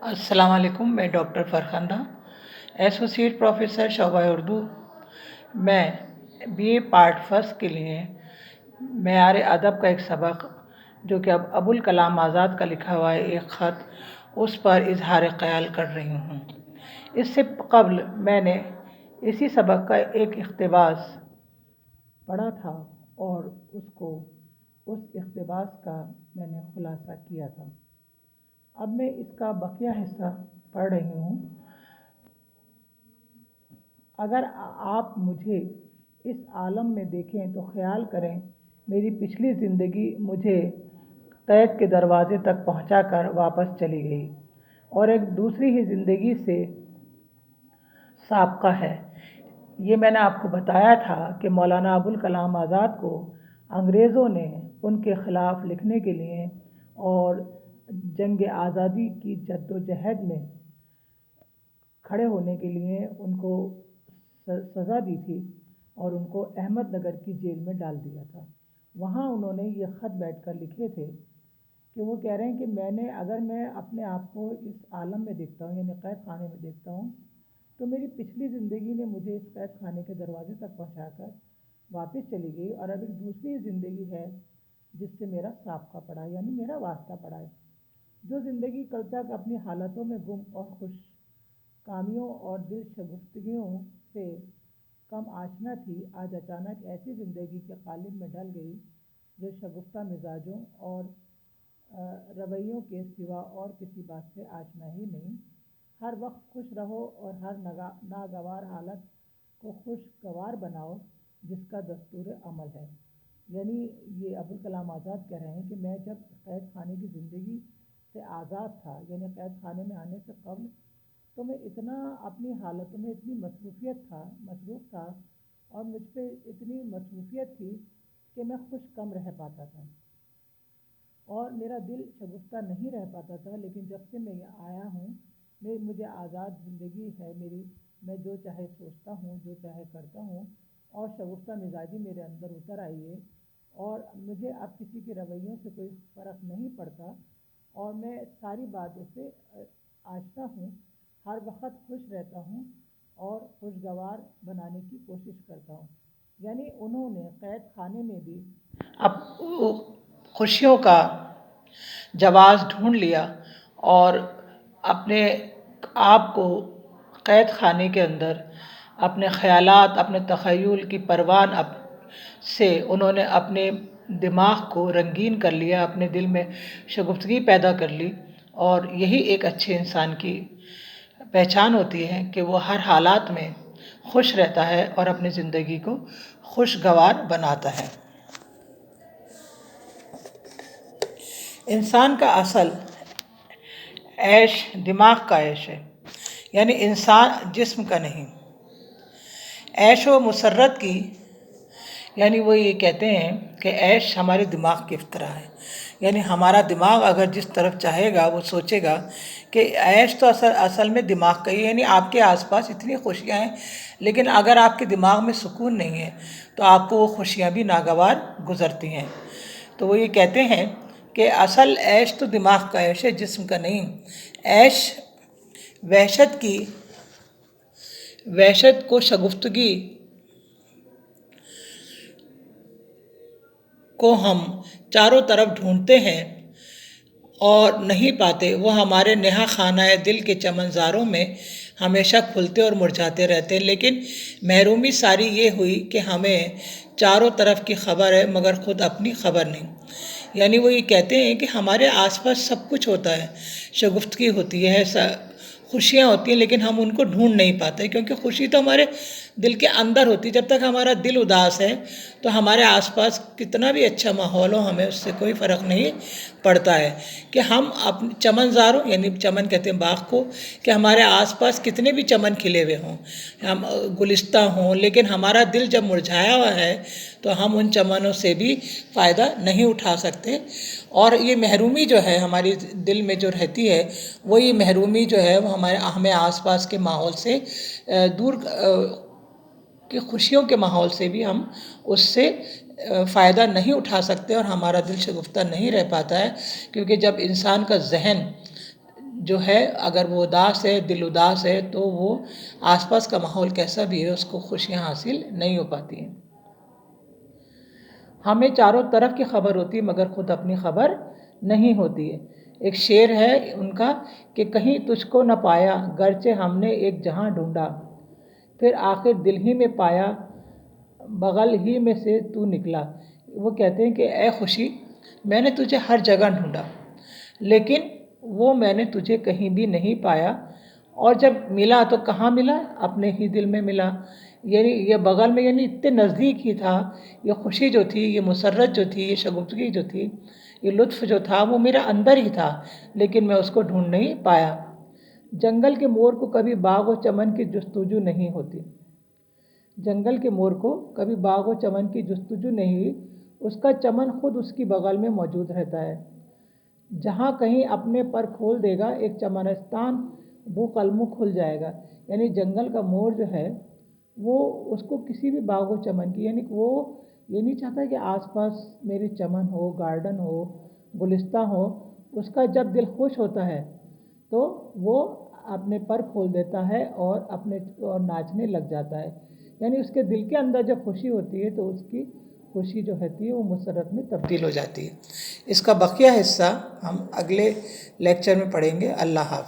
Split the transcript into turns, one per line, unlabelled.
अस्सलाम वालेकुम। मैं डॉक्टर फ़रखंदा, एसोसिएट प्रोफेसर शोबा उर्दू। मैं बीए पार्ट फर्स्ट के लिए मेआर अदब का एक सबक जो कि अब अबुल कलाम आज़ाद का लिखा हुआ है एक ख़त, उस पर इजहार ख़याल कर रही हूँ। इससे कबल मैंने इसी सबक का एक इक़्तिबास पढ़ा था और उस इक़्तिबास का मैंने खुलासा किया था। अब मैं इसका बकिया हिस्सा पढ़ रही हूँ। अगर आप मुझे इस आलम में देखें तो ख्याल करें मेरी पिछली ज़िंदगी मुझे क़ैद के दरवाज़े तक पहुँचाकर वापस चली गई और एक दूसरी ही ज़िंदगी से साबका है। ये मैंने आपको बताया था कि मौलाना अबुल कलाम आज़ाद को अंग्रेज़ों ने उनके ख़िलाफ़ लिखने के लिए और जंग आज़ादी की जद्दोजहद में खड़े होने के लिए उनको सज़ा दी थी और उनको अहमदनगर की जेल में डाल दिया था। वहाँ उन्होंने ये ख़त बैठकर लिखे थे कि वो कह रहे हैं कि अगर मैं अपने आप को इस आलम में देखता हूँ, यानी क़ैद खाने में देखता हूँ, तो मेरी पिछली ज़िंदगी ने मुझे इस क़ैद खाने के दरवाजे तक पहुँचाकर वापस चली गई और अब एक दूसरी ज़िंदगी है जिससे मेरा साबका पड़ा है, यानी मेरा वास्ता पड़ा है। जो ज़िंदगी कल तक अपनी हालतों में गुम और खुश कामियों और दिल शगुफ्तगियों से कम आशना थी, आज अचानक ऐसी ज़िंदगी के कालिब में ढल गई जो शगुफ्ता मिजाजों और रवैयों के सिवा और किसी बात से आशना ही नहीं। हर वक्त खुश रहो और हर नागवार हालत को खुशगवार बनाओ, जिसका दस्तूर अमल है। यानी ये अबुल कलाम आज़ाद कह रहे हैं कि मैं जब क़ैद खाने की ज़िंदगी से आज़ाद था, यानी क़ैद खाने में आने से कबल, तो मैं इतना अपनी हालतों में इतनी मसरूफ़ था और मुझ पर इतनी मसरूफ़ियत थी कि मैं खुश कम रह पाता था और मेरा दिल शगुफ्ता नहीं रह पाता था। लेकिन जब से मैं यहाँ आया हूँ, मुझे आज़ाद ज़िंदगी है मेरी। मैं जो चाहे सोचता हूँ, जो चाहे करता हूँ और शगुफ्ता मिजाजी मेरे अंदर उतर आई है और मुझे अब किसी के रवैयों से कोई फ़र्क नहीं पड़ता और मैं सारी बातों से आशना हूँ। हर वक्त खुश रहता हूँ और खुशगवार बनाने की कोशिश करता हूँ। यानी उन्होंने क़ैद खाने में भी अब खुशियों का जवाज़ ढूंढ लिया और अपने आप को क़ैद खाने के अंदर अपने ख़यालात, अपने तख़य्युल की परवान से उन्होंने अपने दिमाग को रंगीन कर लिया, अपने दिल में शगुफ्तगी पैदा कर ली। और यही एक अच्छे इंसान की पहचान होती है कि वो हर हालात में खुश रहता है और अपनी ज़िंदगी को खुशगवार बनाता है। इंसान का असल ऐश दिमाग का ऐश है, यानी इंसान जिस्म का नहीं। ऐश व मुसर्रत की, यानी वो ये कहते हैं कि ऐश हमारे दिमाग की तरह है। यानी हमारा दिमाग अगर जिस तरफ चाहेगा वो सोचेगा कि ऐश तो असल में दिमाग का ही, यानी आपके आसपास इतनी खुशियाँ हैं, लेकिन अगर आपके दिमाग में सुकून नहीं है तो आपको वो खुशियाँ भी नागवार गुजरती हैं। तो वो ये कहते हैं कि असल ऐश तो दिमाग का ऐश है, जिस्म का नहीं। ऐश वहशत को शगुफ्तगी को हम चारों तरफ ढूंढते हैं और नहीं पाते। वो हमारे नेहा खाना दिल के चमनज़ारों में हमेशा खुलते और मुरझाते रहते हैं। लेकिन महरूमी सारी ये हुई कि हमें चारों तरफ की खबर है मगर ख़ुद अपनी खबर नहीं। यानी वो ये कहते हैं कि हमारे आसपास सब कुछ होता है, शगुफ्तगी होती है, खुशियाँ होती हैं, लेकिन हम उनको ढूंढ नहीं पाते क्योंकि खुशी तो हमारे दिल के अंदर होती है। जब तक हमारा दिल उदास है तो हमारे आसपास कितना भी अच्छा माहौल हो, हमें उससे कोई फ़र्क नहीं पड़ता है कि हम अपने चमनज़ारों, यानी चमन कहते हैं बाग को, कि हमारे आसपास कितने भी चमन खिले हुए हों, हम गुलिस्ता हों, लेकिन हमारा दिल जब मुरझाया हुआ है तो हम उन चमनों से भी फ़ायदा नहीं उठा सकते। और ये महरूमी जो है हमारी दिल में जो रहती है, वो ये महरूमी जो है वो हमें आसपास के माहौल से दूर कि खुशियों के माहौल से भी हम उससे फ़ायदा नहीं उठा सकते और हमारा दिल शगुफ्ता नहीं रह पाता है। क्योंकि जब इंसान का जहन جو ہے اگر وہ اداس ہے، دل اداس ہے، تو وہ آس پاس کا ماحول کیسا بھی ہے اس کو خوشیاں حاصل نہیں ہو پاتی ہیں۔ ہمیں چاروں طرف کی خبر ہوتی ہے مگر خود اپنی خبر نہیں ہوتی ہے۔ ایک شعر ہے ان کا کہ کہیں تجھ کو نہ پایا گرچہ ہم نے ایک جہاں ڈھونڈا، پھر آخر دل ہی میں پایا بغل ہی میں سے تو نکلا۔ وہ کہتے ہیں کہ اے خوشی، میں نے تجھے ہر جگہ ڈھونڈا لیکن وہ میں نے تجھے کہیں بھی نہیں پایا، اور جب ملا تو کہاں ملا؟ اپنے ہی دل میں ملا۔ یعنی یہ بغل میں، یعنی اتنے نزدیک ہی تھا۔ یہ خوشی جو تھی، یہ مسرت جو تھی، یہ شگفتگی جو تھی، یہ لطف جو تھا، وہ میرا اندر ہی تھا لیکن میں اس کو ڈھونڈ نہیں پایا۔ جنگل کے مور کو کبھی باغ و چمن کی جستجو نہیں ہوتی۔ جنگل کے مور کو کبھی باغ و چمن کی جستجو نہیں ہوئی، اس کا چمن خود اس کی بغل میں موجود رہتا ہے۔ جہاں کہیں اپنے پر کھول دے گا ایک چمنستان، وہ قلموں کھل جائے گا۔ یعنی جنگل کا مور جو ہے وہ اس کو کسی بھی باغ و چمن کی، یعنی وہ یہ نہیں چاہتا کہ آس پاس میری چمن ہو، گارڈن ہو، گلستہ ہو۔ اس کا جب دل خوش ہوتا ہے تو وہ اپنے پر کھول دیتا ہے اور ناچنے لگ جاتا ہے۔ یعنی اس کے دل کے اندر جب خوشی ہوتی ہے تو اس کی خوشی جو ہوتی ہے وہ مسرت میں تبدیل ہو جاتی ہے۔ اس کا بقیہ حصہ ہم اگلے لیکچر میں پڑھیں گے۔ اللہ حافظ۔